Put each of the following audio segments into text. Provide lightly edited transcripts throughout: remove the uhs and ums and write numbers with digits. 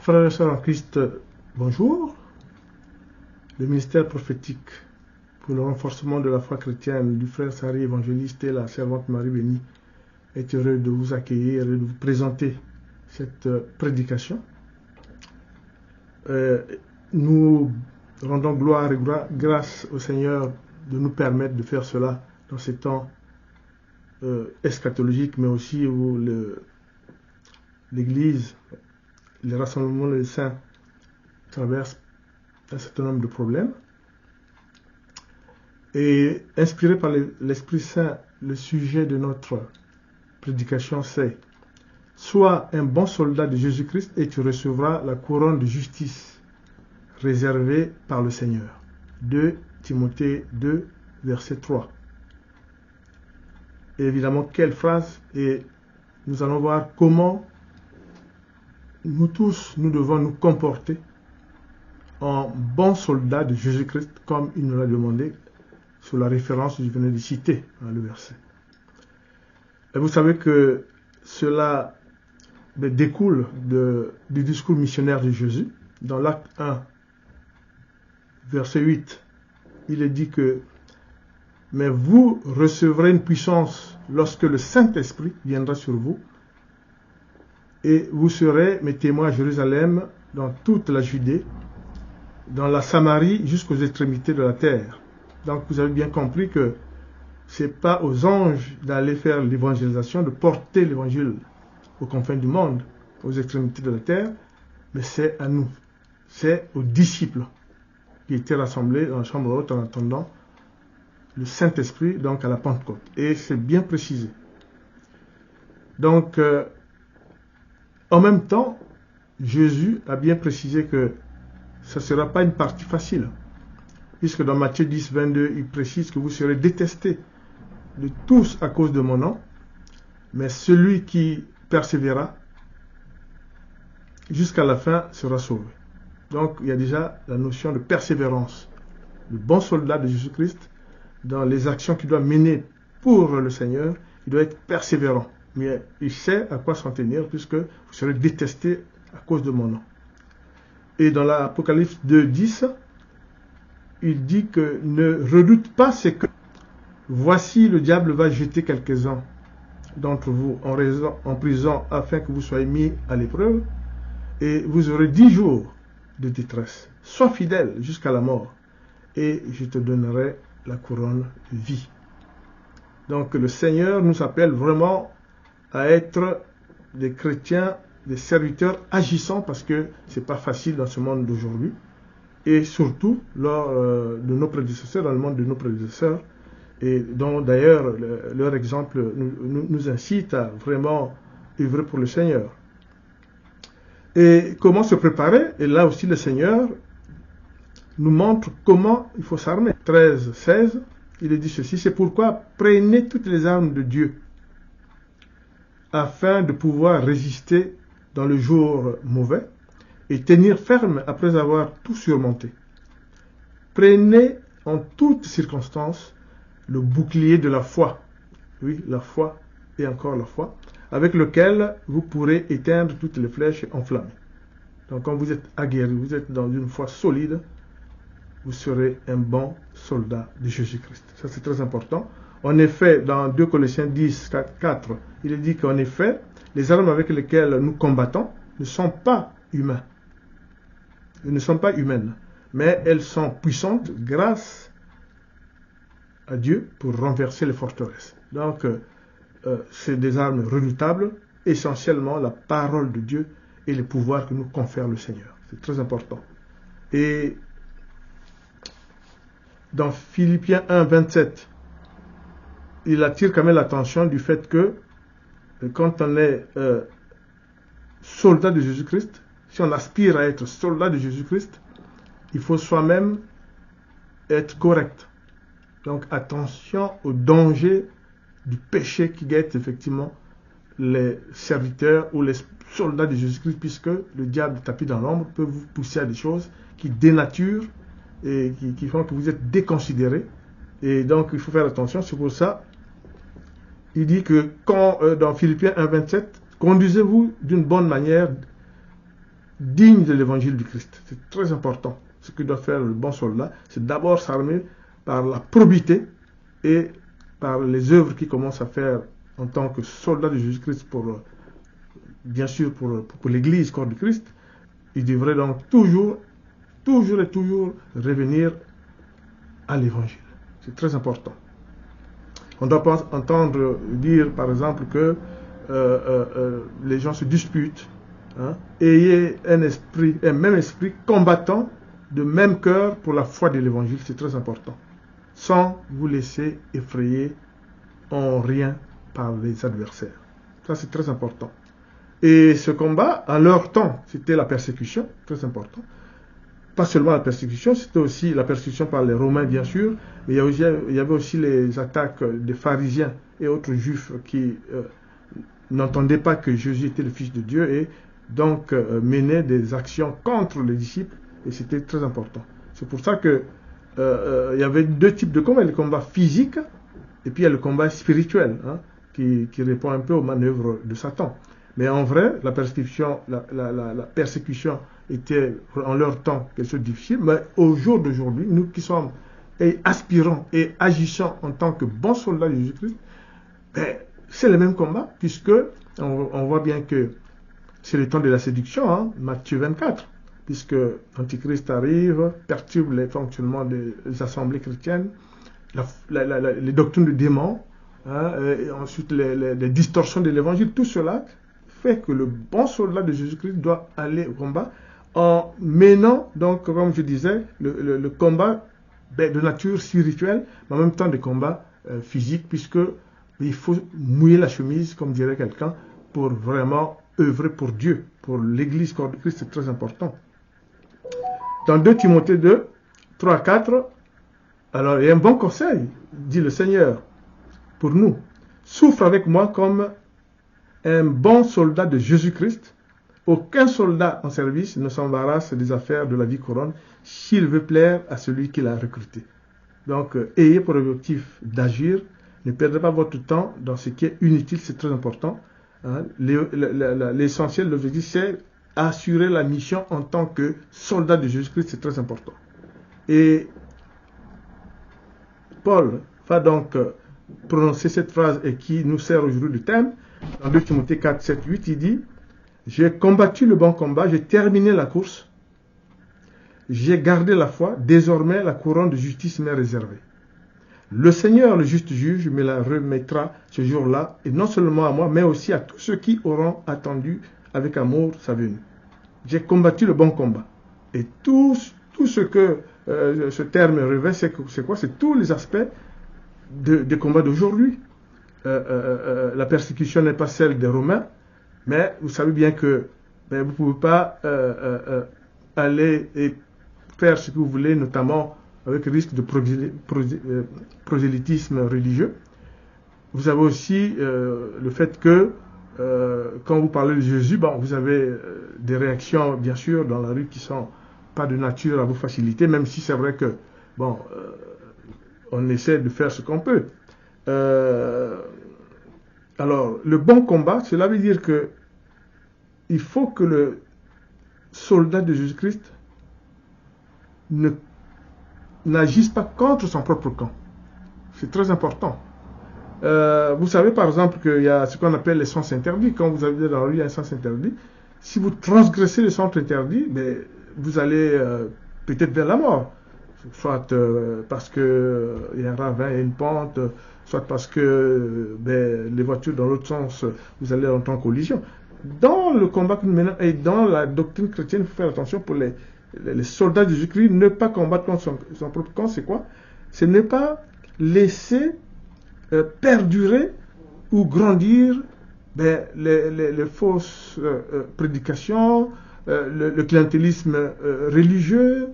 Frères et sœurs en Christ, bonjour. Le ministère prophétique pour le renforcement de la foi chrétienne du frère Sari, évangéliste, et la servante Marie Bénie est heureux de vous accueillir et de vous présenter cette prédication. Nous rendons gloire et grâce au Seigneur de nous permettre de faire cela dans ces temps eschatologiques, mais aussi où l'Église, les rassemblements des saints traversent un certain nombre de problèmes. Et inspiré par l'Esprit Saint, le sujet de notre prédication, c'est « Sois un bon soldat de Jésus-Christ et tu recevras la couronne de justice réservée par le Seigneur. » 2 Timothée 2, verset 3. Et évidemment, quelle phrase! Et nous allons voir comment nous tous, nous devons nous comporter en bons soldats de Jésus-Christ, comme il nous l'a demandé, sous la référence que je venais de citer dans le verset. Et vous savez que cela découle du discours missionnaire de Jésus. Dans l'acte 1, verset 8, il est dit que « Mais vous recevrez une puissance lorsque le Saint-Esprit viendra sur vous, et vous serez mes témoins à Jérusalem, dans toute la Judée, dans la Samarie, jusqu'aux extrémités de la terre. » Donc vous avez bien compris que ce n'est pas aux anges d'aller faire l'évangélisation, de porter l'évangile aux confins du monde, aux extrémités de la terre, mais c'est à nous, c'est aux disciples qui étaient rassemblés dans la chambre haute en attendant le Saint-Esprit, donc à la Pentecôte. Et c'est bien précisé. Donc, en même temps, Jésus a bien précisé que ce ne sera pas une partie facile. Puisque dans Matthieu 10, 22, il précise que vous serez détestés de tous à cause de mon nom, mais celui qui persévérera jusqu'à la fin sera sauvé. Donc, il y a déjà la notion de persévérance. Le bon soldat de Jésus-Christ, dans les actions qu'il doit mener pour le Seigneur, il doit être persévérant. Mais il sait à quoi s'en tenir, puisque vous serez détestés à cause de mon nom. Et dans l'Apocalypse 2, 10, il dit que ne redoute pas ce que voici le diable va jeter quelques-uns d'entre vous en prison afin que vous soyez mis à l'épreuve et vous aurez 10 jours de détresse. Sois fidèle jusqu'à la mort et je te donnerai la couronne de vie. Donc le Seigneur nous appelle vraiment à être des chrétiens, des serviteurs agissants parce que c'est pas facile dans ce monde d'aujourd'hui. Et surtout lors de nos prédécesseurs, dans le monde de nos prédécesseurs, et dont d'ailleurs leur exemple nous incite à vraiment œuvrer pour le Seigneur. Et comment se préparer? Et là aussi le Seigneur nous montre comment il faut s'armer. 13, 16, il est dit ceci, c'est pourquoi prenez toutes les armes de Dieu, afin de pouvoir résister dans le jour mauvais, et tenir ferme après avoir tout surmonté. Prenez en toutes circonstances le bouclier de la foi, oui, la foi et encore la foi, avec lequel vous pourrez éteindre toutes les flèches enflammées. Donc quand vous êtes aguerri, vous êtes dans une foi solide, vous serez un bon soldat de Jésus-Christ. Ça c'est très important. En effet, dans 2 Colossiens 10, 4, il est dit qu'en effet, les armes avec lesquelles nous combattons ne sont pas humaines. Elles ne sont pas humaines, mais elles sont puissantes grâce à Dieu pour renverser les forteresses. Donc, c'est des armes redoutables, essentiellement la parole de Dieu et les pouvoirs que nous confère le Seigneur. C'est très important. Et dans Philippiens 1, 27, il attire quand même l'attention du fait que quand on est soldat de Jésus-Christ, si on aspire à être soldat de Jésus-Christ, il faut soi-même être correct. Donc attention au danger du péché qui guette effectivement les serviteurs ou les soldats de Jésus-Christ, puisque le diable tapis dans l'ombre peut vous pousser à des choses qui dénaturent et qui font que vous êtes déconsidérés. Et donc il faut faire attention. C'est pour ça il dit que dans Philippiens 1, 27, conduisez-vous d'une bonne manière digne de l'évangile du Christ. C'est très important. Ce que doit faire le bon soldat, c'est d'abord s'armer par la probité et par les œuvres qu'il commence à faire en tant que soldat de Jésus-Christ bien sûr pour l'Église, corps du Christ. Il devrait donc toujours revenir à l'évangile. C'est très important. On ne doit pas entendre dire, par exemple, que les gens se disputent. Hein. Ayez un même esprit combattant, de même cœur pour la foi de l'évangile. C'est très important. Sans vous laisser effrayer en rien par les adversaires. Ça, c'est très important. Et ce combat, à leur temps, c'était la persécution, très important. Pas seulement la persécution, c'était aussi la persécution par les Romains, bien sûr, mais il y avait aussi les attaques des pharisiens et autres juifs qui n'entendaient pas que Jésus était le Fils de Dieu et donc menaient des actions contre les disciples, et c'était très important. C'est pour ça que il y avait deux types de combats, le combat physique et puis il y a le combat spirituel, hein, qui répond un peu aux manœuvres de Satan. Mais en vrai, la persécution était en leur temps quelque chose de difficile. Mais au jour d'aujourd'hui, nous qui sommes aspirants et agissant en tant que bons soldats de Jésus-Christ, c'est le même combat, puisque on voit bien que c'est le temps de la séduction, hein, Matthieu 24, puisque l'Antichrist arrive, perturbe les fonctionnements des assemblées chrétiennes, les doctrines de démons, hein, et ensuite les distorsions de l'évangile, tout cela fait que le bon soldat de Jésus-Christ doit aller au combat en menant, donc, comme je disais, le combat de nature spirituelle, mais en même temps des combats physiques, puisque il faut mouiller la chemise, comme dirait quelqu'un, pour vraiment œuvrer pour Dieu, pour l'Église corps de Christ, c'est très important. Dans 2 Timothée 2, 3 à 4, alors il y a un bon conseil, dit le Seigneur, pour nous. Souffre avec moi comme un bon soldat de Jésus-Christ. Aucun soldat en service ne s'embarrasse des affaires de la vie courante s'il veut plaire à celui qui l'a recruté. Donc, ayez pour objectif d'agir. Ne perdez pas votre temps dans ce qui est inutile, c'est très important. Hein. L'essentiel, l'objectif, c'est assurer la mission en tant que soldat de Jésus-Christ, c'est très important. Et Paul va donc prononcer cette phrase et qui nous sert aujourd'hui de thème. Dans 2 Timothée 4, 7, 8, il dit « J'ai combattu le bon combat, j'ai terminé la course, j'ai gardé la foi, désormais la couronne de justice m'est réservée. Le Seigneur, le juste juge, me la remettra ce jour-là, et non seulement à moi, mais aussi à tous ceux qui auront attendu avec amour sa venue. J'ai combattu le bon combat. » Et tout ce que ce terme revêt, c'est quoi? C'est tous les aspects des combats d'aujourd'hui. La persécution n'est pas celle des Romains, mais vous savez bien que vous ne pouvez pas aller et faire ce que vous voulez, notamment avec le risque de prosélytisme religieux. Vous avez aussi le fait que quand vous parlez de Jésus, vous avez des réactions, bien sûr, dans la rue qui ne sont pas de nature à vous faciliter, même si c'est vrai que, on essaie de faire ce qu'on peut. Alors, le bon combat, cela veut dire que il faut que le soldat de Jésus-Christ n'agisse pas contre son propre camp. C'est très important. Vous savez par exemple qu'il y a ce qu'on appelle les sens interdits. Quand vous avez dans la rue, il y a un sens interdit. Si vous transgressez le sens interdit, vous allez peut-être vers la mort. Soit parce qu'il y a un ravin et une pente, soit parce que les voitures dans l'autre sens, vous allez entrer en collision. Dans le combat que nous menons et dans la doctrine chrétienne, il faut faire attention pour les soldats de Jésus-Christ, ne pas combattre contre son propre camp, c'est quoi? C'est ne pas laisser perdurer ou grandir les fausses prédications, le clientélisme religieux,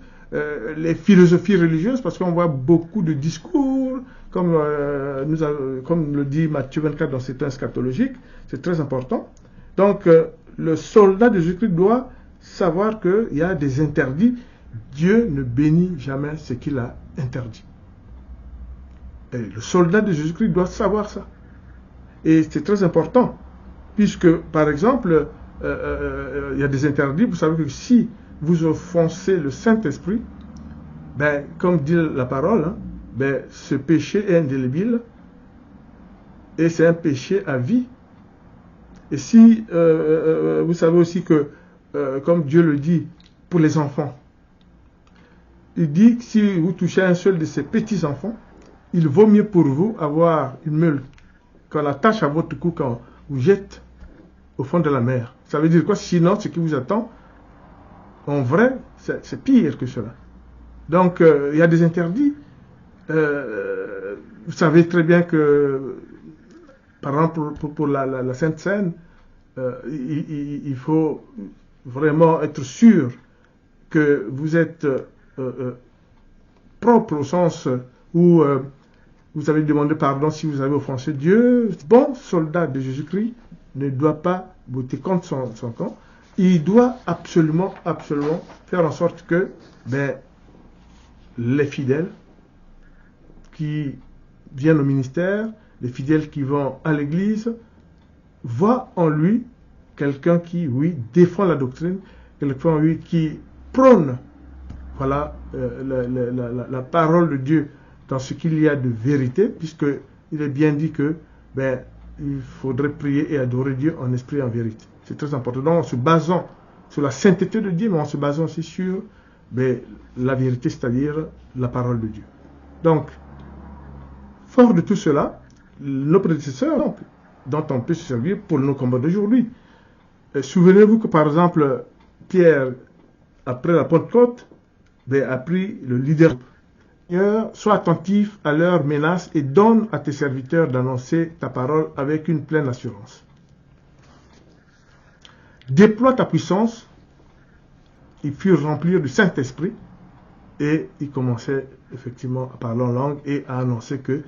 les philosophies religieuses, parce qu'on voit beaucoup de discours, comme le dit Matthieu 24 dans ses textes scatologiques, c'est très important. Donc, le soldat de Jésus-Christ doit savoir qu'il y a des interdits. Dieu ne bénit jamais ce qu'il a interdit. Et le soldat de Jésus-Christ doit savoir ça. Et c'est très important, puisque, par exemple, il y a des interdits. Vous savez que si vous offensez le Saint-Esprit, ben, comme dit la parole, hein, ben, ce péché est indélébile et c'est un péché à vie. Et si, vous savez aussi que, comme Dieu le dit pour les enfants, il dit que si vous touchez un seul de ces petits-enfants, il vaut mieux pour vous avoir une meule qu'on attache à votre cou quand vous jette au fond de la mer. Ça veut dire quoi? Sinon, ce qui vous attend, en vrai, c'est pire que cela. Donc, il y a des interdits. Vous savez très bien que, par exemple, pour la Sainte Seine, il faut vraiment être sûr que vous êtes propre au sens où vous avez demandé pardon si vous avez offensé Dieu. Bon soldat de Jésus-Christ ne doit pas voter contre son camp. Il doit absolument faire en sorte que les fidèles qui viennent au ministère, les fidèles qui vont à l'église, voient en lui quelqu'un qui, oui, défend la doctrine, quelqu'un, oui, qui prône, voilà, la parole de Dieu dans ce qu'il y a de vérité, puisque il est bien dit que, il faudrait prier et adorer Dieu en esprit et en vérité. C'est très important. Donc, en se basant sur la sainteté de Dieu, mais en se basant aussi sur la vérité, c'est-à-dire la parole de Dieu. Donc, fort de tout cela, nos prédécesseurs, donc, dont on peut se servir pour nos combats d'aujourd'hui. Souvenez-vous que, par exemple, Pierre, après la Pentecôte, a pris le leadership. Sois attentif à leurs menaces et donne à tes serviteurs d'annoncer ta parole avec une pleine assurance. Déploie ta puissance. Ils furent remplis du Saint-Esprit et ils commençaient effectivement à parler en langue et à annoncer que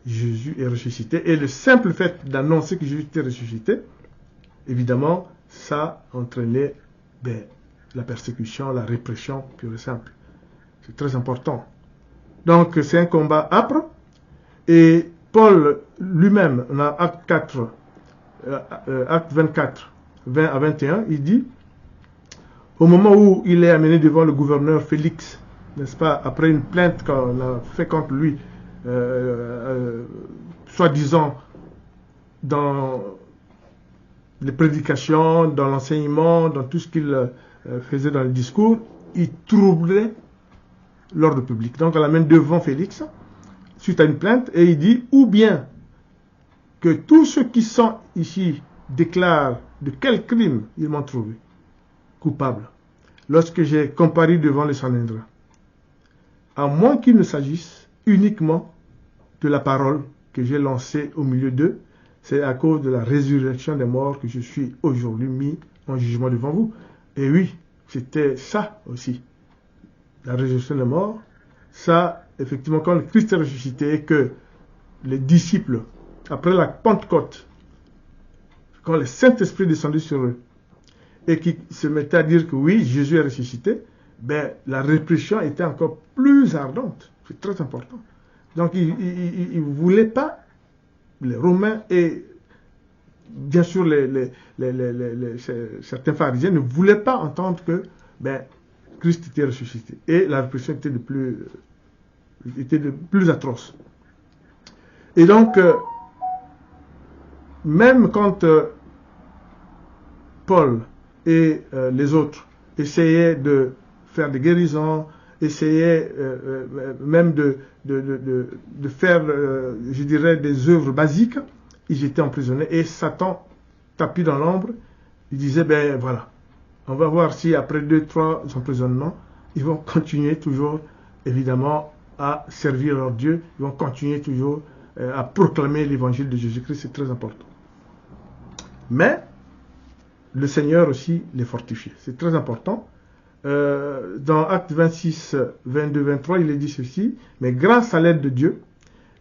Jésus est ressuscité. Et le simple fait d'annoncer que Jésus était ressuscité, évidemment, ça entraînait la persécution, la répression pure et simple. C'est très important. Donc, c'est un combat âpre. Et Paul lui-même, dans Acte 24, 20 à 21, il dit, au moment où il est amené devant le gouverneur Félix, n'est-ce pas, après une plainte qu'on a fait contre lui, soi-disant dans les prédications, dans l'enseignement, dans tout ce qu'il faisait dans le discours, il troublait l'ordre public. Donc on l'amène devant Félix, suite à une plainte, et il dit, ou bien que tous ceux qui sont ici déclarent de quel crime ils m'ont trouvé coupable, lorsque j'ai comparu devant les Sanhédrins, à moins qu'il ne s'agisse uniquement de la parole que j'ai lancée au milieu d'eux, c'est à cause de la résurrection des morts que je suis aujourd'hui mis en jugement devant vous. Et oui, c'était ça aussi, la résurrection des morts. Ça, effectivement, quand le Christ est ressuscité et que les disciples, après la Pentecôte, quand le Saint-Esprit est descendu sur eux, et qui se mettaient à dire que oui, Jésus est ressuscité, la répression était encore plus ardente. C'est très important. Donc, ils ne voulaient pas, les Romains et bien sûr certains pharisiens ne voulaient pas entendre que Christ était ressuscité. Et la répression était de plus atroce. Et donc, même quand Paul et les autres essayaient de faire des guérisons, essayaient même de faire, je dirais, des œuvres basiques, ils étaient emprisonnés. Et Satan, tapis dans l'ombre, il disait, voilà, on va voir si après 2-3 emprisonnements, ils vont continuer toujours, évidemment, à servir leur Dieu, ils vont continuer toujours à proclamer l'évangile de Jésus-Christ, c'est très important. Mais, le Seigneur aussi les fortifiait. C'est très important. Dans Acte 26, 22, 23, il est dit ceci, mais grâce à l'aide de Dieu,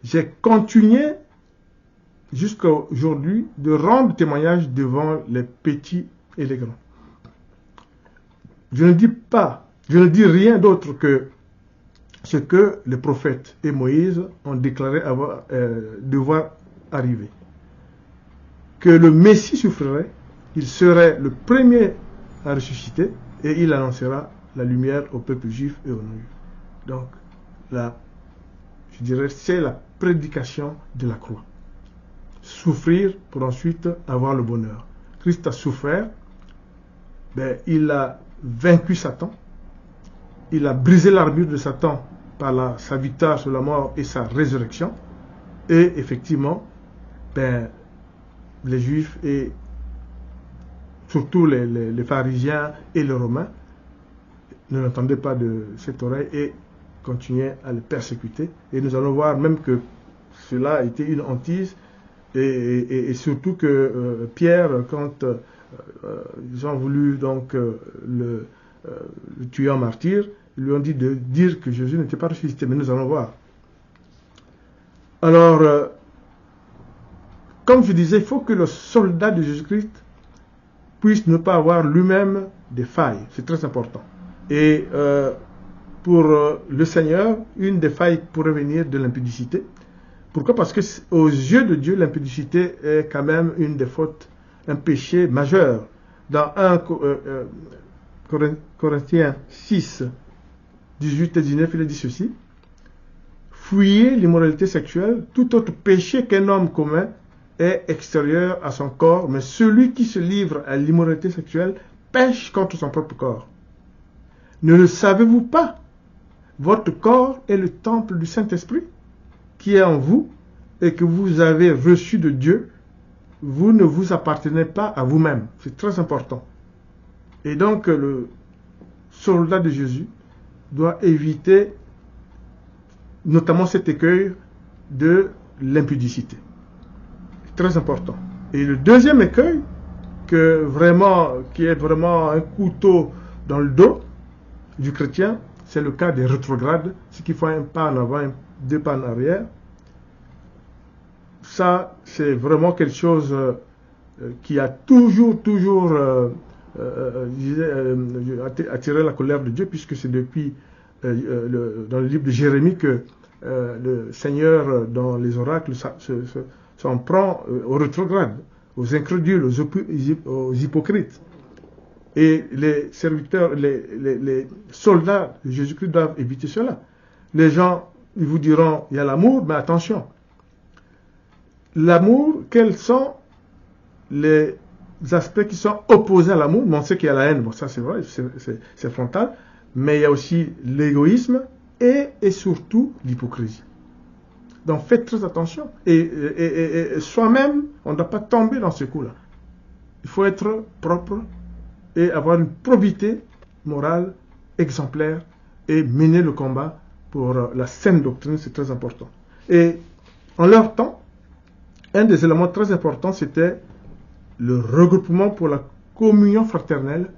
j'ai continué jusqu'à aujourd'hui de rendre témoignage devant les petits et les grands. Je ne dis rien d'autre que ce que les prophètes et Moïse ont déclaré devoir arriver. Que le Messie souffrirait, il serait le premier à ressusciter et il annoncera la lumière au peuple juif et aux non-juifs. Donc, je dirais, c'est la prédication de la croix. Souffrir pour ensuite avoir le bonheur. Christ a souffert, il a vaincu Satan, il a brisé l'armure de Satan par sa victoire sur la mort et sa résurrection. Et effectivement, les Juifs et surtout les pharisiens et les Romains ne l'entendaient pas de cette oreille et continuaient à le persécuter. Et nous allons voir même que cela a été une hantise et surtout que Pierre, quand ils ont voulu donc le tuer en martyr, ils lui ont dit de dire que Jésus n'était pas ressuscité, mais nous allons voir. Alors, comme je disais, il faut que le soldat de Jésus-Christ puisse ne pas avoir lui-même des failles. C'est très important. Et pour le Seigneur, une des failles pourrait venir de l'impudicité. Pourquoi? Parce que aux yeux de Dieu, l'impudicité est quand même une des fautes, un péché majeur. Dans 1 Corinthiens 6, 18 et 19, il est dit ceci: fuyez l'immoralité sexuelle, tout autre péché qu'un homme commet est extérieur à son corps, mais celui qui se livre à l'immoralité sexuelle pêche contre son propre corps. Ne le savez-vous pas? Votre corps est le temple du Saint-Esprit qui est en vous et que vous avez reçu de Dieu. Vous ne vous appartenez pas à vous-même. C'est très important. Et donc, le soldat de Jésus doit éviter notamment cet écueil de l'impudicité. C'est très important. Et le deuxième écueil, qui est vraiment un couteau dans le dos du chrétien, c'est le cas des rétrogrades, ce qui fait un pas en avant, deux pas en arrière. Ça, c'est vraiment quelque chose qui a toujours attiré la colère de Dieu, puisque c'est depuis dans le livre de Jérémie que le Seigneur, dans les oracles, s'en prend aux rétrogrades, aux incrédules, aux hypocrites. Et les serviteurs, les soldats de Jésus-Christ doivent éviter cela. Les gens, ils vous diront, il y a l'amour, mais attention. L'amour, quels sont les aspects qui sont opposés à l'amour? On sait qu'il y a la haine, bon ça c'est vrai, c'est frontal, mais il y a aussi l'égoïsme et surtout l'hypocrisie. Donc faites très attention. Et soi-même, on ne doit pas tomber dans ce coup-là. Il faut être propre et avoir une probité morale exemplaire et mener le combat pour la saine doctrine, c'est très important. Et en leur temps, un des éléments très importants, c'était le regroupement pour la communion fraternelle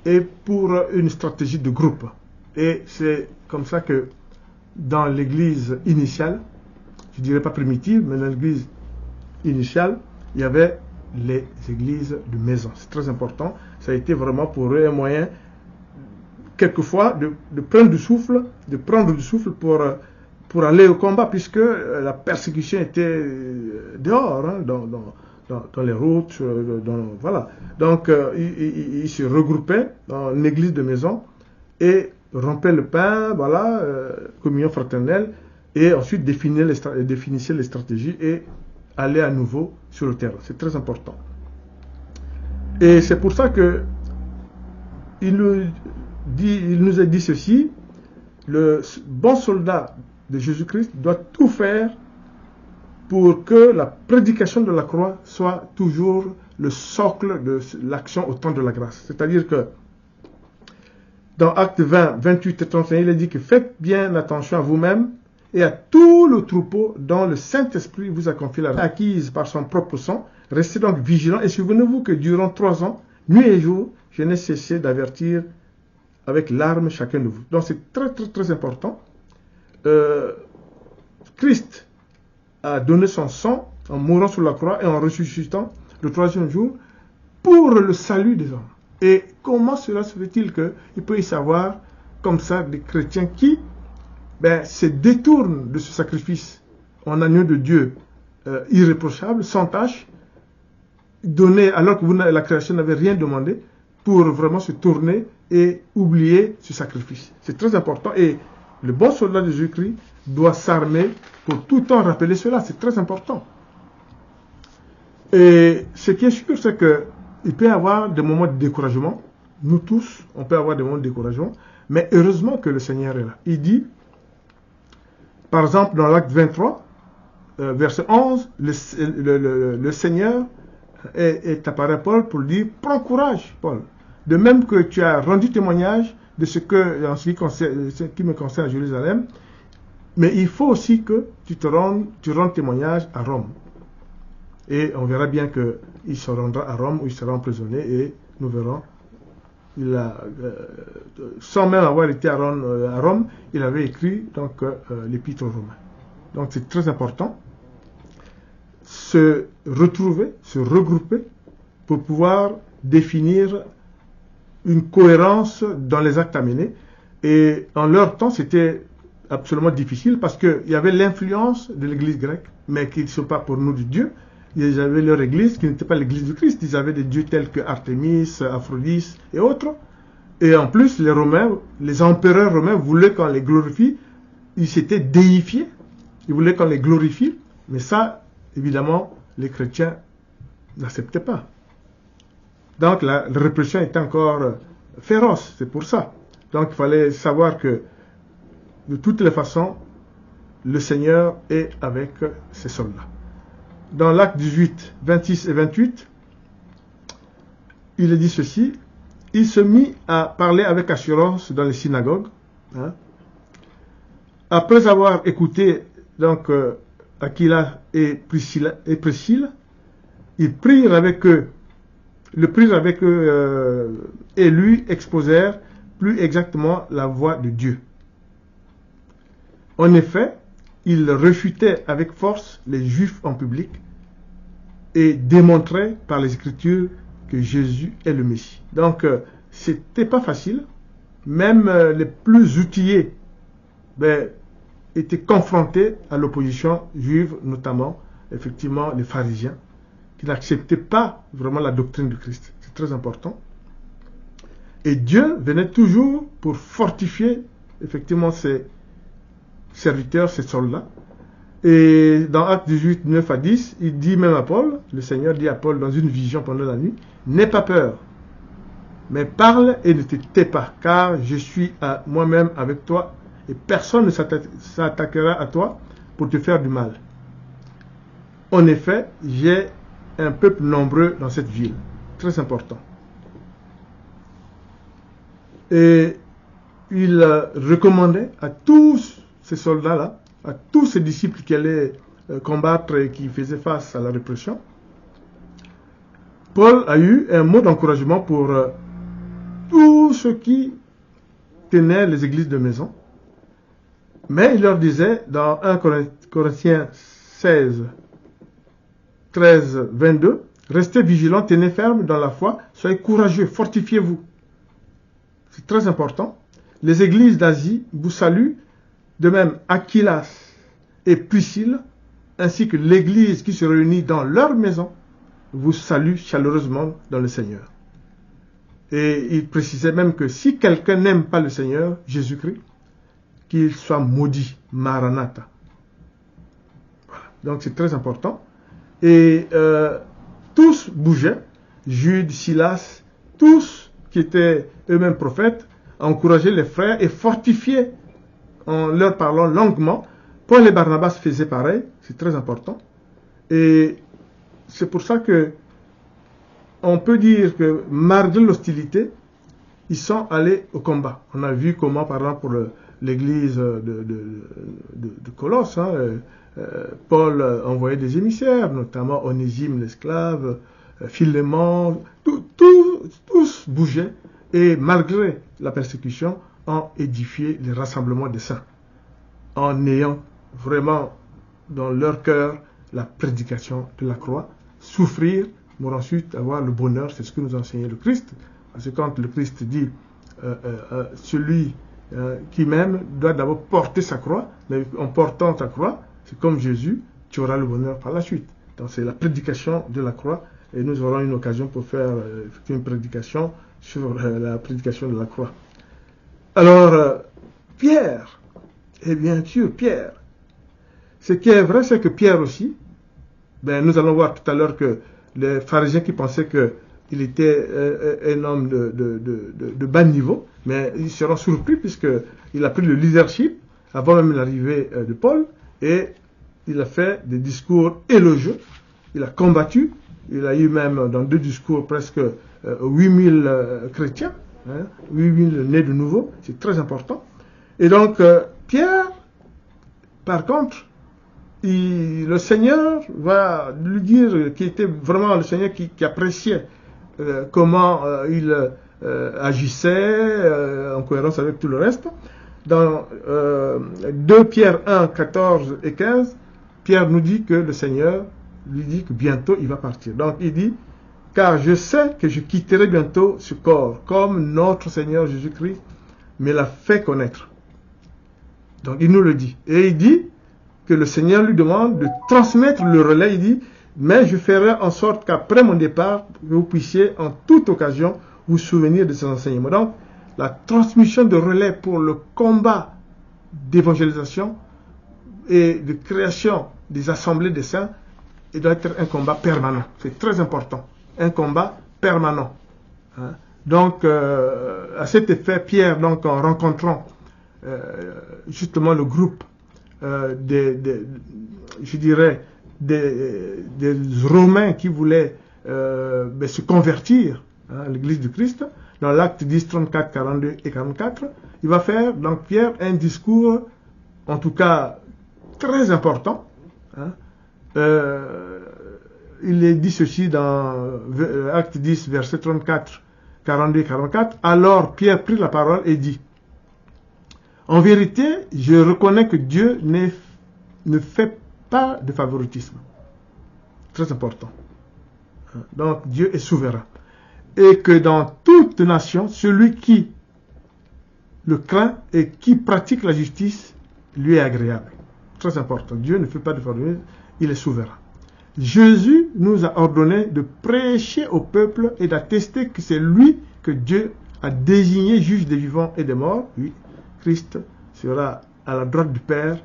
et pour une stratégie de groupe. Et c'est comme ça que dans l'église initiale, je ne dirais pas primitive, mais dans l'église initiale, il y avait les églises de maison. C'est très important. Ça a été vraiment pour eux un moyen, quelquefois, de prendre du souffle, pour aller au combat, puisque la persécution était dehors, hein, dans les routes, voilà. Donc, ils se regroupaient dans l'église de maison et rompaient le pain, voilà, communion fraternelle, et ensuite définissaient les stratégies et allaient à nouveau sur le terrain. C'est très important. Et c'est pour ça que il nous a dit ceci: le bon soldat de Jésus-Christ doit tout faire pour que la prédication de la croix soit toujours le socle de l'action au temps de la grâce. C'est-à-dire que dans Actes 20, 28 et 31, il est dit que faites bien attention à vous-même et à tout le troupeau dont le Saint-Esprit vous a confié la acquise par son propre sang. Restez donc vigilants et souvenez-vous que durant 3 ans, nuit et jour, je n'ai cessé d'avertir avec larmes chacun de vous. Donc c'est très très très important. Christ a donné son sang en mourant sur la croix et en ressuscitant le 3e jour pour le salut des hommes. Et comment cela se fait-il qu'il peut y savoir comme ça des chrétiens qui se détournent de ce sacrifice en agneau de Dieu irréprochable, sans tache, donner, alors que la création n'avait rien demandé, pour vraiment se tourner et oublier ce sacrifice. C'est très important. Et le bon soldat de Jésus-Christ doit s'armer pour tout le temps rappeler cela. C'est très important. Et ce qui est sûr, c'est qu'il peut y avoir des moments de découragement. Nous tous, on peut avoir des moments de découragement. Mais heureusement que le Seigneur est là. Il dit, par exemple, dans l'acte 23, verset 11, le Seigneur est apparu à Paul pour lui dire, prends courage, Paul. De même que tu as rendu témoignage de ce qui me concerne à Jérusalem, mais il faut aussi que tu rendes témoignage à Rome. Et on verra bien qu'il se rendra à Rome, où il sera emprisonné, et nous verrons. Sans même avoir été à Rome, il avait écrit donc l'épître aux Romains. Donc c'est très important. Se retrouver, se regrouper pour pouvoir définir une cohérence dans les actes à mener. Et en leur temps, c'était absolument difficile parce qu'il y avait l'influence de l'église grecque, mais qui ne sont pas pour nous de Dieu. Ils avaient leur église qui n'était pas l'église du Christ. Ils avaient des dieux tels que Artémis, Aphrodite et autres. Et en plus, les Romains, les empereurs romains voulaient qu'on les glorifie. Ils s'étaient déifiés. Ils voulaient qu'on les glorifie. Mais ça, évidemment, les chrétiens n'acceptaient pas. Donc la répression était encore féroce, c'est pour ça. Donc il fallait savoir que de toutes les façons, le Seigneur est avec ses soldats. Dans l'acte 18, 26 et 28, il est dit ceci, il se mit à parler avec assurance dans les synagogues. Après avoir écouté donc Aquila et Priscille, ils prirent avec eux, et lui exposèrent plus exactement la voix de Dieu. En effet, il refutait avec force les Juifs en public et démontrait par les Écritures que Jésus est le Messie. Donc, c'était pas facile. Même les plus outillés étaient confrontés à l'opposition juive, notamment, effectivement, les pharisiens, qui n'acceptaient pas vraiment la doctrine du Christ. C'est très important. Et Dieu venait toujours pour fortifier, effectivement, ses serviteurs, ses soldats. Et dans Actes 18, 9 à 10, il dit même à Paul, le Seigneur dit à Paul dans une vision pendant la nuit, « N'aie pas peur, mais parle et ne te tais pas, car je suis moi-même avec toi, et personne ne s'attaquera à toi pour te faire du mal. En effet, j'ai un peuple nombreux dans cette ville. » Très important. Et il recommandait à tous ces soldats-là, à tous ces disciples qui allaient combattre et qui faisaient face à la répression. Paul a eu un mot d'encouragement pour tous ceux qui tenaient les églises de maison. Mais il leur disait dans 1 Corinthiens 16, 13, 22, « Restez vigilants, tenez ferme dans la foi, soyez courageux, fortifiez-vous. » C'est très important. Les églises d'Asie vous saluent, de même Aquilas et Priscille, ainsi que l'église qui se réunit dans leur maison, vous salue chaleureusement dans le Seigneur. Et il précisait même que si quelqu'un n'aime pas le Seigneur, Jésus-Christ, qu'il soit maudit, Maranatha. Voilà. Donc c'est très important. Et tous bougeaient, Jude, Silas, tous qui étaient eux-mêmes prophètes, encourageaient les frères et fortifiaient en leur parlant longuement. Paul et Barnabas faisaient pareil, c'est très important. Et c'est pour ça que on peut dire que malgré l'hostilité, ils sont allés au combat. On a vu comment, par exemple, pour l'église de Colosse, Paul envoyait des émissaires, notamment Onésime l'esclave, Philémon, tous bougeaient et malgré la persécution, ont édifié les rassemblements des saints, en ayant vraiment dans leur cœur la prédication de la croix, souffrir pour ensuite avoir le bonheur, c'est ce que nous enseignait le Christ. Parce que quand le Christ dit celui qui m'aime doit d'abord porter sa croix, mais en portant ta croix, c'est comme Jésus, tu auras le bonheur par la suite. Donc c'est la prédication de la croix Et nous aurons une occasion pour faire une prédication sur la prédication de la croix. Alors, Pierre, et bien sûr Pierre, ce qui est vrai, c'est que Pierre aussi, nous allons voir tout à l'heure que les pharisiens qui pensaient qu'il était un homme de bas niveau, mais ils seront surpris puisqu'il a pris le leadership avant même l'arrivée de Paul, et il a fait des discours élogieux, il a combattu, il a eu même dans 2 discours presque 8000 chrétiens, 8000 nés de nouveau, c'est très important. Et donc Pierre, par contre, le Seigneur va lui dire qu'il était vraiment le Seigneur qui appréciait comment il agissait en cohérence avec tout le reste. Dans 2 Pierre 1, 14 et 15, Pierre nous dit que le Seigneur lui dit que bientôt il va partir. Donc il dit, car je sais que je quitterai bientôt ce corps, comme notre Seigneur Jésus-Christ me l'a fait connaître. Donc il nous le dit. Et il dit que le Seigneur lui demande de transmettre le relais. Il dit, mais je ferai en sorte qu'après mon départ, vous puissiez en toute occasion vous souvenir de ces enseignements. Donc, la transmission de relais pour le combat d'évangélisation et de création des assemblées des saints, il doit être un combat permanent. C'est très important. Un combat permanent. Donc, à cet effet, Pierre, donc, en rencontrant justement le groupe je dirais des Romains qui voulaient se convertir à l'église de Christ, dans l'acte 10, 34, 42 et 44, il va faire, donc Pierre, un discours, en tout cas, très important. Il est dit ceci dans acte 10, verset 34, 42 et 44. Alors Pierre prit la parole et dit, en vérité, je reconnais que Dieu ne fait pas de favoritisme. Très important. Donc, Dieu est souverain. Et que dans toute nation, celui qui le craint et qui pratique la justice lui est agréable. Très important. Dieu ne fait pas de favoritisme, il est souverain. Jésus nous a ordonné de prêcher au peuple et d'attester que c'est lui que Dieu a désigné juge des vivants et des morts. Oui. Christ sera à la droite du Père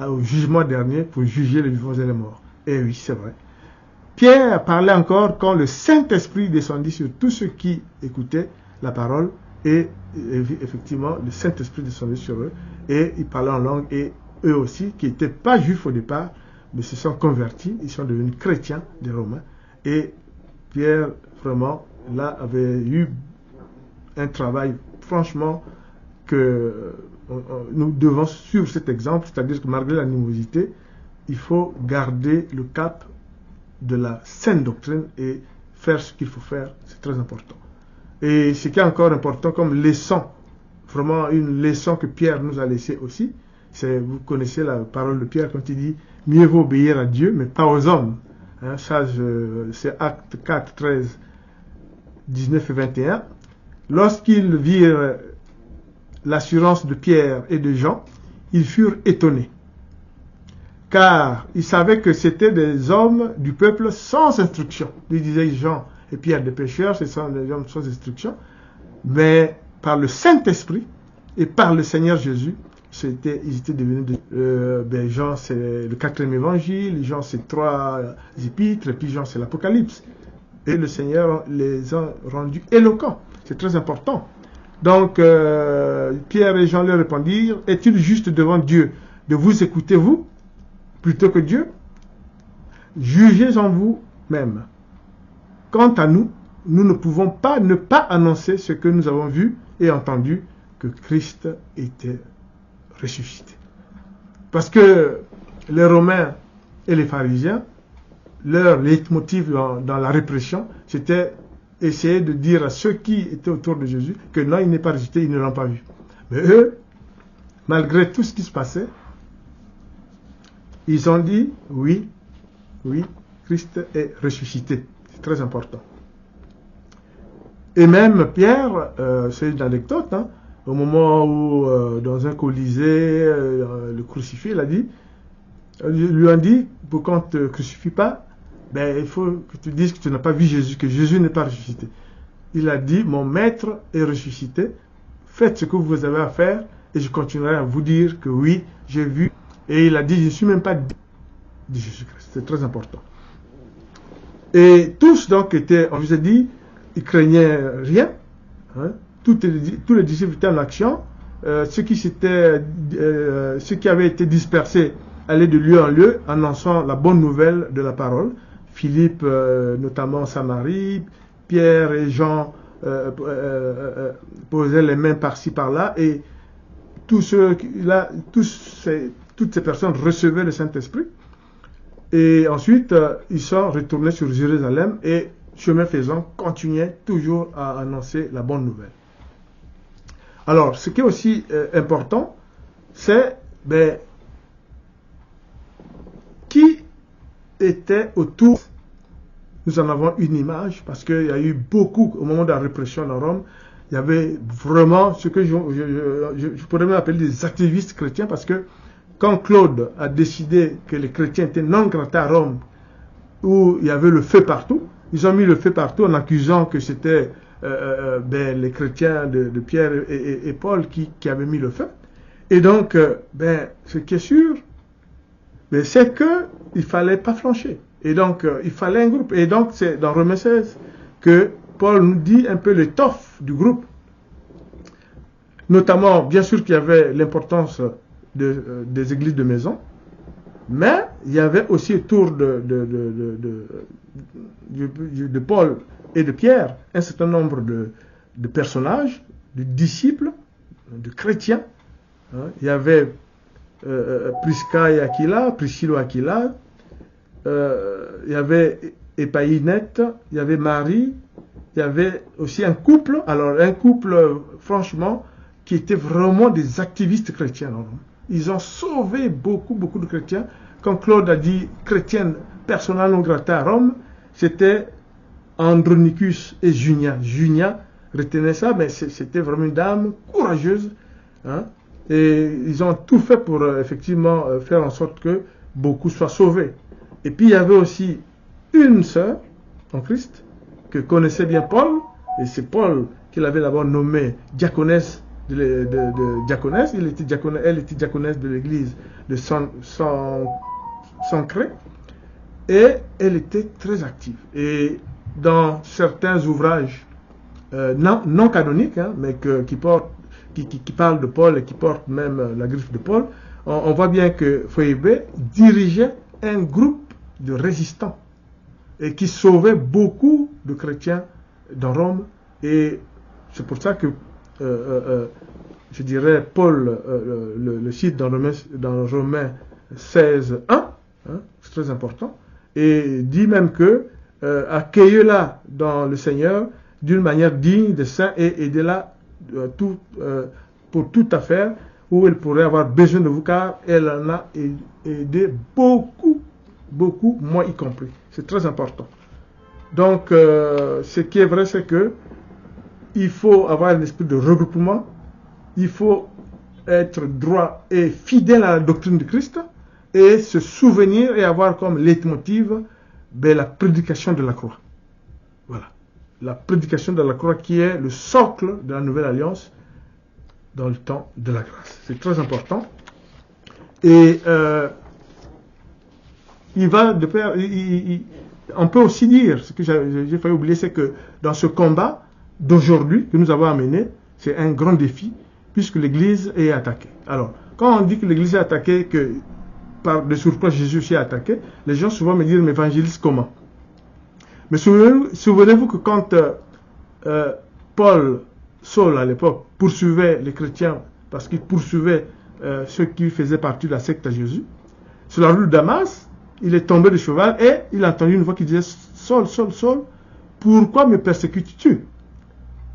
au jugement dernier pour juger les vivants et les morts. Et oui, c'est vrai. Pierre parlait encore quand le Saint-Esprit descendit sur tous ceux qui écoutaient la parole, et effectivement, le Saint-Esprit descendit sur eux, et ils parlaient en langue, et eux aussi, qui n'étaient pas juifs au départ, mais se sont convertis, ils sont devenus chrétiens des Romains, et Pierre, vraiment, là, avait eu un travail, franchement, que nous devons suivre cet exemple, c'est-à-dire que malgré l'animosité, il faut garder le cap de la saine doctrine et faire ce qu'il faut faire, c'est très important. Et ce qui est encore important comme leçon, vraiment une leçon que Pierre nous a laissée aussi, c'est, vous connaissez la parole de Pierre quand il dit « Mieux vaut obéir à Dieu, mais pas aux hommes ». Ça, c'est Acte 4, 13, 19 et 21. Lorsqu'ils virent l'assurance de Pierre et de Jean, ils furent étonnés, car ils savaient que c'était des hommes du peuple sans instruction. Ils disaient Jean et Pierre des pécheurs, ce sont des hommes sans instruction, mais par le Saint-Esprit et par le Seigneur Jésus, ils étaient devenus Jean c'est le 4e évangile, Jean c'est 3 épîtres, et puis Jean c'est l'Apocalypse. Et le Seigneur les a rendus éloquents. C'est très important. Donc, Pierre et Jean leur répondirent, est-il juste devant Dieu de vous écouter, vous, plutôt que Dieu? Jugez en vous-même. Quant à nous, nous ne pouvons pas ne pas annoncer ce que nous avons vu et entendu, que Christ était ressuscité. Parce que les Romains et les pharisiens, leur leitmotiv dans la répression, c'était essayer de dire à ceux qui étaient autour de Jésus que non, il n'est pas ressuscité, ils ne l'ont pas vu. Mais eux, malgré tout ce qui se passait, ils ont dit oui, Christ est ressuscité. C'est très important. Et même Pierre, c'est une anecdote, au moment où dans un colisée, le crucifié, il a dit, lui ont dit, pourquoi on ne te crucifie pas? ben, il faut que tu dises que tu n'as pas vu Jésus, que Jésus n'est pas ressuscité. Il a dit, mon maître est ressuscité, faites ce que vous avez à faire, et je continuerai à vous dire que oui, j'ai vu. Et il a dit, je ne suis même pas dit Jésus-Christ. C'est très important. Et tous donc étaient, on vous a dit, ils craignaient rien. Hein. Tous les disciples étaient en action. Ceux qui avaient été dispersés allaient de lieu en lieu, annonçant la bonne nouvelle de la parole. Philippe, notamment en Samarie, Pierre et Jean posaient les mains par-ci par-là, et toutes ces personnes recevaient le Saint-Esprit. Et ensuite, ils sont retournés sur Jérusalem et, chemin faisant, continuaient toujours à annoncer la bonne nouvelle. Alors, ce qui est aussi important, c'est qui était autour. Nous en avons une image, parce qu'il y a eu beaucoup, au moment de la répression dans Rome, il y avait vraiment ce que je pourrais même appeler des activistes chrétiens, parce que quand Claude a décidé que les chrétiens étaient non grata à Rome, où il y avait le feu partout, ils ont mis le feu partout en accusant que c'était les chrétiens de Pierre et Paul qui avaient mis le feu. Et donc, ce qui est sûr, c'est qu'il ne fallait pas flancher. Et donc, il fallait un groupe. Et donc, c'est dans Romains 16 que Paul nous dit un peu l'étoffe du groupe. Notamment, bien sûr qu'il y avait l'importance des églises de maison, mais il y avait aussi autour de Paul et de Pierre un certain nombre de personnages, de disciples, de chrétiens. Il y avait Prisca et Aquila, Priscilla et Aquila, il y avait Épaïnette, il y avait Marie, il y avait aussi un couple, franchement, qui était vraiment des activistes chrétiens. Ils ont sauvé beaucoup de chrétiens. Quand Claude a dit chrétienne persona non grata à Rome, c'était Andronicus et Junia. Junia, retenez ça, mais c'était vraiment une dame courageuse. Hein, et ils ont tout fait pour effectivement faire en sorte que beaucoup soient sauvés. Et puis il y avait aussi une sœur en Christ que connaissait bien Paul, et c'est Paul qui l'avait d'abord nommée diaconesse de diaconesse. Elle était diaconesse de l'église de Sancré, et elle était très active. Et dans certains ouvrages non canoniques, mais qui parlent de Paul et qui portent même la griffe de Paul, on voit bien que Phoebe dirigeait un groupe de résistants et qui sauvait beaucoup de chrétiens dans Rome. Et c'est pour ça que je dirais Paul le cite dans Romains 16, 1, c'est très important, et dit même que accueillez-la dans le Seigneur d'une manière digne des saints et aidez-la pour toute affaire où elle pourrait avoir besoin de vous, car elle en a aidé beaucoup, moi y compris. C'est très important. Donc, ce qui est vrai, c'est que il faut avoir un esprit de regroupement, il faut être droit et fidèle à la doctrine de Christ, et se souvenir et avoir comme leitmotiv la prédication de la croix. Voilà. La prédication de la croix qui est le socle de la nouvelle alliance dans le temps de la grâce. C'est très important. Et on peut aussi dire, ce que j'ai failli oublier, c'est que dans ce combat d'aujourd'hui que nous avons amené, c'est un grand défi, puisque l'Église est attaquée. Alors, quand on dit que l'Église est attaquée, que par de surcroît Jésus aussi est attaqué, les gens souvent me disent, mais évangéliste comment? Mais souvenez-vous que quand Saul à l'époque poursuivait les chrétiens, parce qu'il poursuivait ceux qui faisaient partie de la secte à Jésus, sur la rue de Damas, il est tombé de cheval et il a entendu une voix qui disait, Saul, Saul, Saul, pourquoi me persécutes-tu?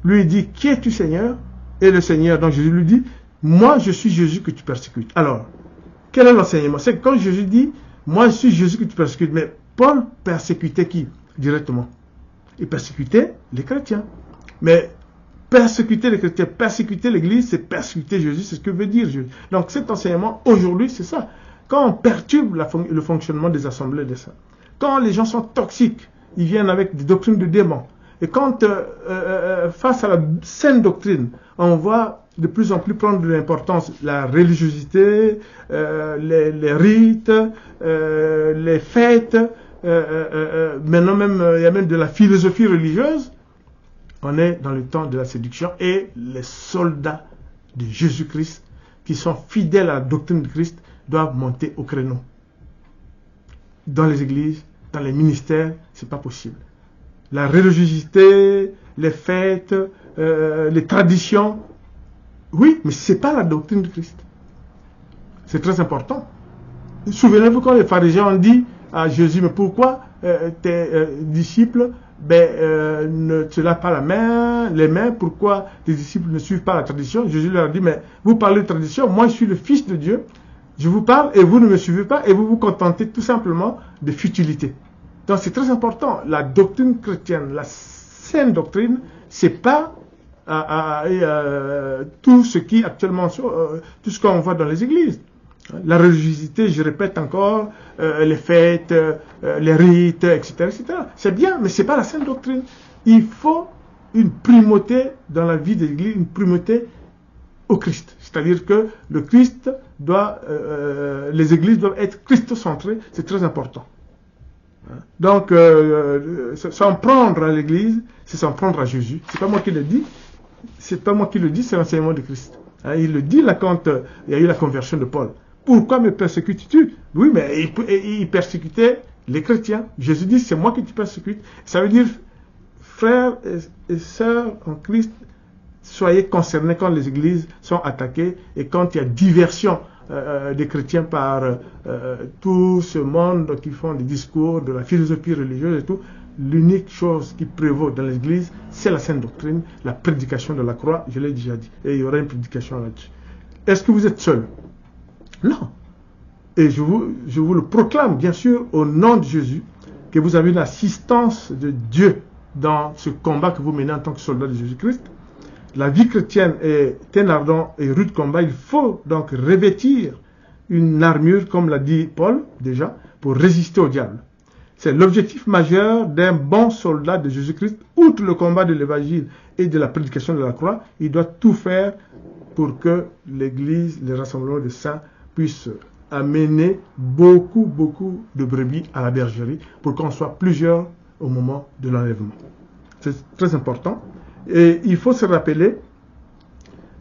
Lui il dit, qui es-tu Seigneur? Et le Seigneur, donc Jésus lui dit, moi je suis Jésus que tu persécutes. Alors, quel est l'enseignement? C'est que quand Jésus dit, moi je suis Jésus que tu persécutes, mais Paul persécutait qui directement? Il persécutait les chrétiens. Mais persécuter les chrétiens, persécuter l'Église, c'est persécuter Jésus, c'est ce que veut dire Jésus. Donc cet enseignement, aujourd'hui, c'est ça. Quand on perturbe le fonctionnement des assemblées de ça, quand les gens sont toxiques, ils viennent avec des doctrines de démons. Et quand, face à la saine doctrine, on voit de plus en plus prendre de l'importance la religiosité, les rites, les fêtes, maintenant même, il y a même de la philosophie religieuse. On est dans le temps de la séduction et les soldats de Jésus-Christ qui sont fidèles à la doctrine de Christ doivent monter au créneau. Dans les églises, dans les ministères, c'est pas possible. La religiosité, les fêtes, les traditions, oui, mais c'est pas la doctrine de Christ. C'est très important. Souvenez-vous quand les pharisiens ont dit à Jésus, mais pourquoi tes disciples ne te lavent pas les mains, pourquoi tes disciples ne suivent pas la tradition? Jésus leur a dit, mais vous parlez de tradition, moi je suis le Fils de Dieu, je vous parle et vous ne me suivez pas et vous vous contentez tout simplement de futilité. Donc c'est très important. La doctrine chrétienne, la saine doctrine, c'est pas tout ce qui actuellement, tout ce qu'on voit dans les églises. La religiosité, je répète encore, les fêtes, les rites, etc., etc. C'est bien, mais c'est pas la saine doctrine. Il faut une primauté dans la vie de l'Église, une primauté au Christ. C'est-à-dire que le Christ doit, les églises doivent être christocentrées, c'est très important. Donc, s'en prendre à l'église, c'est s'en prendre à Jésus. C'est pas moi qui le dis, c'est l'enseignement de Christ. Il le dit là quand il y a eu la conversion de Paul. Pourquoi me persécutes-tu? Oui, mais il persécutait les chrétiens. Jésus dit, c'est moi qui te persécute. Ça veut dire, frères et sœurs en Christ, soyez concernés quand les églises sont attaquées et quand il y a diversion des chrétiens par tout ce monde qui font des discours de la philosophie religieuse et tout. L'unique chose qui prévaut dans l'église, c'est la sainte doctrine, la prédication de la croix, je l'ai déjà dit. Et il y aura une prédication là-dessus. Est-ce que vous êtes seul? Non. Et je vous le proclame, bien sûr, au nom de Jésus, que vous avez une assistance de Dieu dans ce combat que vous menez en tant que soldat de Jésus-Christ. La vie chrétienne est un ardent et rude combat. Il faut donc revêtir une armure, comme l'a dit Paul déjà, pour résister au diable. C'est l'objectif majeur d'un bon soldat de Jésus-Christ. Outre le combat de l'évangile et de la prédication de la croix, il doit tout faire pour que l'Église, les rassemblements de saints, puissent amener beaucoup de brebis à la bergerie pour qu'on soit plusieurs au moment de l'enlèvement. C'est très important. Et il faut se rappeler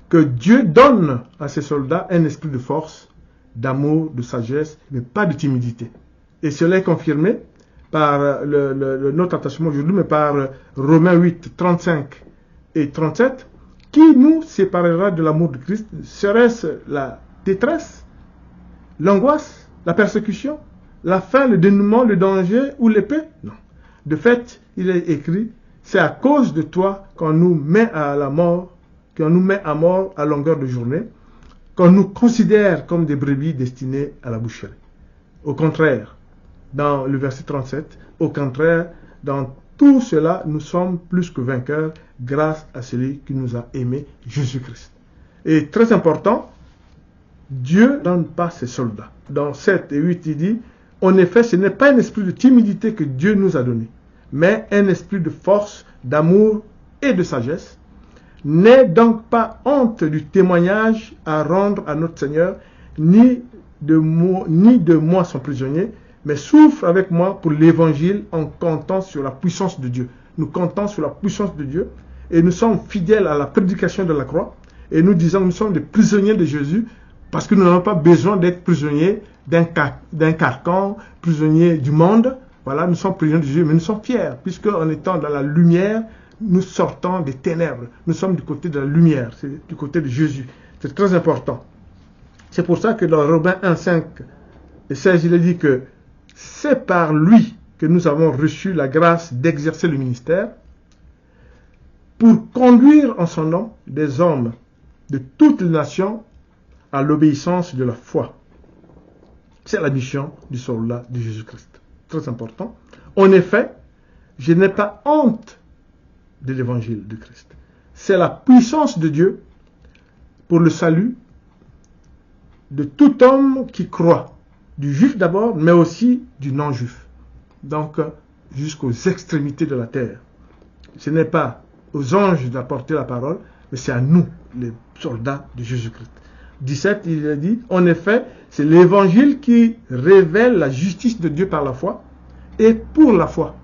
que Dieu donne à ses soldats un esprit de force, d'amour, de sagesse, mais pas de timidité. Et cela est confirmé par notre attachement aujourd'hui, mais par Romains 8, 35 et 37, qui nous séparera de l'amour de Christ? Serait-ce la détresse, l'angoisse, la persécution, la faim, le dénouement, le danger ou l'épée? Non. De fait, il est écrit, c'est à cause de toi qu'on nous met à la mort, qu'on nous met à mort à longueur de journée, qu'on nous considère comme des brebis destinées à la boucherie. Au contraire, dans le verset 37, au contraire, dans tout cela, nous sommes plus que vainqueurs grâce à celui qui nous a aimés, Jésus-Christ. Et très important, Dieu ne donne pas ses soldats. Dans 7 et 8, il dit, en effet, ce n'est pas un esprit de timidité que Dieu nous a donné, mais un esprit de force, d'amour et de sagesse. N'aie donc pas honte du témoignage à rendre à notre Seigneur, ni de moi son prisonnier, mais souffre avec moi pour l'évangile en comptant sur la puissance de Dieu. Nous comptons sur la puissance de Dieu et nous sommes fidèles à la prédication de la croix et nous disons que nous sommes des prisonniers de Jésus parce que nous n'avons pas besoin d'être prisonniers d'un carcan, prisonniers du monde. Voilà, nous sommes prisonniers de Jésus, mais nous sommes fiers puisque en étant dans la lumière, nous sortons des ténèbres. Nous sommes du côté de la lumière, c'est du côté de Jésus. C'est très important. C'est pour ça que dans Romains 1, 5 et 16, il est dit que c'est par lui que nous avons reçu la grâce d'exercer le ministère pour conduire en son nom des hommes de toutes les nations à l'obéissance de la foi. C'est la mission du soldat de Jésus-Christ. Très important. En effet, je n'ai pas honte de l'évangile de Christ. C'est la puissance de Dieu pour le salut de tout homme qui croit, du juif d'abord, mais aussi du non-juif. donc jusqu'aux extrémités de la terre. Ce n'est pas aux anges d'apporter la parole, mais c'est à nous, les soldats de Jésus-Christ. 17, il a dit, en effet, c'est l'évangile qui révèle la justice de Dieu par la foi et pour la foi.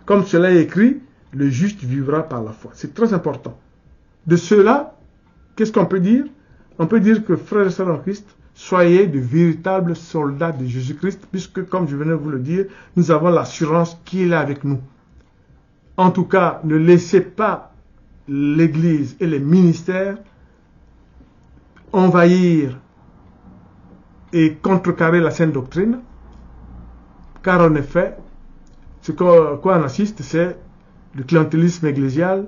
Comme cela est écrit, le juste vivra par la foi. C'est très important. De cela, qu'est-ce qu'on peut dire? On peut dire que, frères et sœurs en Christ, soyez de véritables soldats de Jésus-Christ, puisque, comme je venais de vous le dire, nous avons l'assurance qu'il est avec nous. En tout cas, ne laissez pas l'Église et les ministères envahir et contrecarrer la sainte doctrine, car en effet, ce quoi on assiste, c'est le clientélisme ecclésial,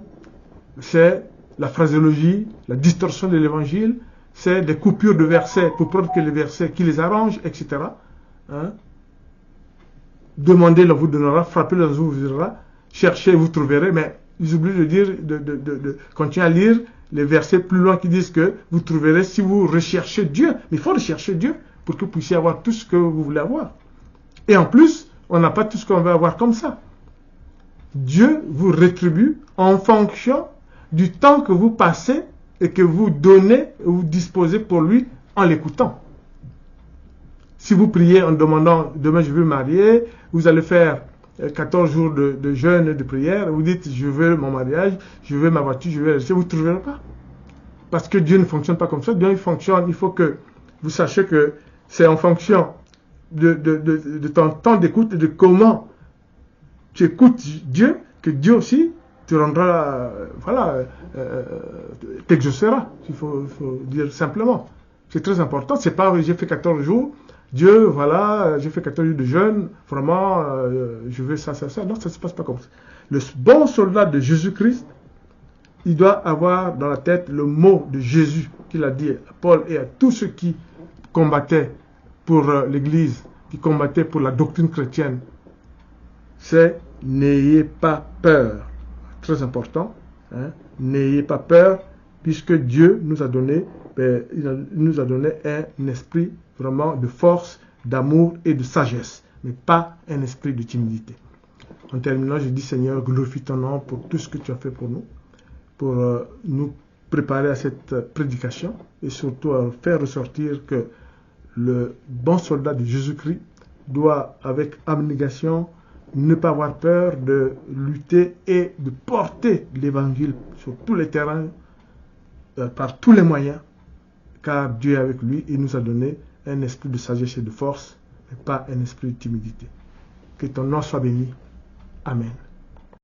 c'est la phraséologie, la distorsion de l'évangile, c'est des coupures de versets pour prendre que les versets qui les arrangent, etc. Hein? Demandez, l'on vous donnera, frappez, l'on vous donnera, cherchez, vous trouverez, mais ils oublient de dire, de continuer à lire les versets plus loin qui disent que vous trouverez si vous recherchez Dieu. Mais il faut rechercher Dieu pour que vous puissiez avoir tout ce que vous voulez avoir. Et en plus, on n'a pas tout ce qu'on veut avoir comme ça. Dieu vous rétribue en fonction du temps que vous passez et que vous donnez, vous disposez pour lui en l'écoutant. Si vous priez en demandant, demain je veux me marier, vous allez faire 14 jours de jeûne et de prière, vous dites je veux mon mariage, je veux ma voiture, je veux rester, vous ne trouverez pas. Parce que Dieu ne fonctionne pas comme ça. Dieu fonctionne, il faut que vous sachiez que c'est en fonction de ton temps d'écoute et de comment tu écoutes Dieu, que Dieu aussi te rendra, t'exaucera, il faut dire simplement. C'est très important, c'est pas j'ai fait 14 jours, Dieu, voilà, j'ai fait 14 jours de jeûne, vraiment, je veux ça. Non, ça ne se passe pas comme ça. Le bon soldat de Jésus-Christ, il doit avoir dans la tête le mot de Jésus qu'il a dit à Paul et à tous ceux qui combattaient pour l'Église, qui combattaient pour la doctrine chrétienne. C'est « n'ayez pas peur ». Très important. Hein? N'ayez pas peur, puisque Dieu nous a donné, il nous a donné un esprit vraiment de force, d'amour et de sagesse, mais pas un esprit de timidité. En terminant, je dis Seigneur, glorifie ton nom pour tout ce que tu as fait pour nous, pour nous préparer à cette prédication et surtout à faire ressortir que le bon soldat de Jésus-Christ doit, avec abnégation, ne pas avoir peur de lutter et de porter l'évangile sur tous les terrains, par tous les moyens, car Dieu est avec lui et nous a donné un esprit de sagesse et de force, mais pas un esprit de timidité. Que ton nom soit béni. Amen.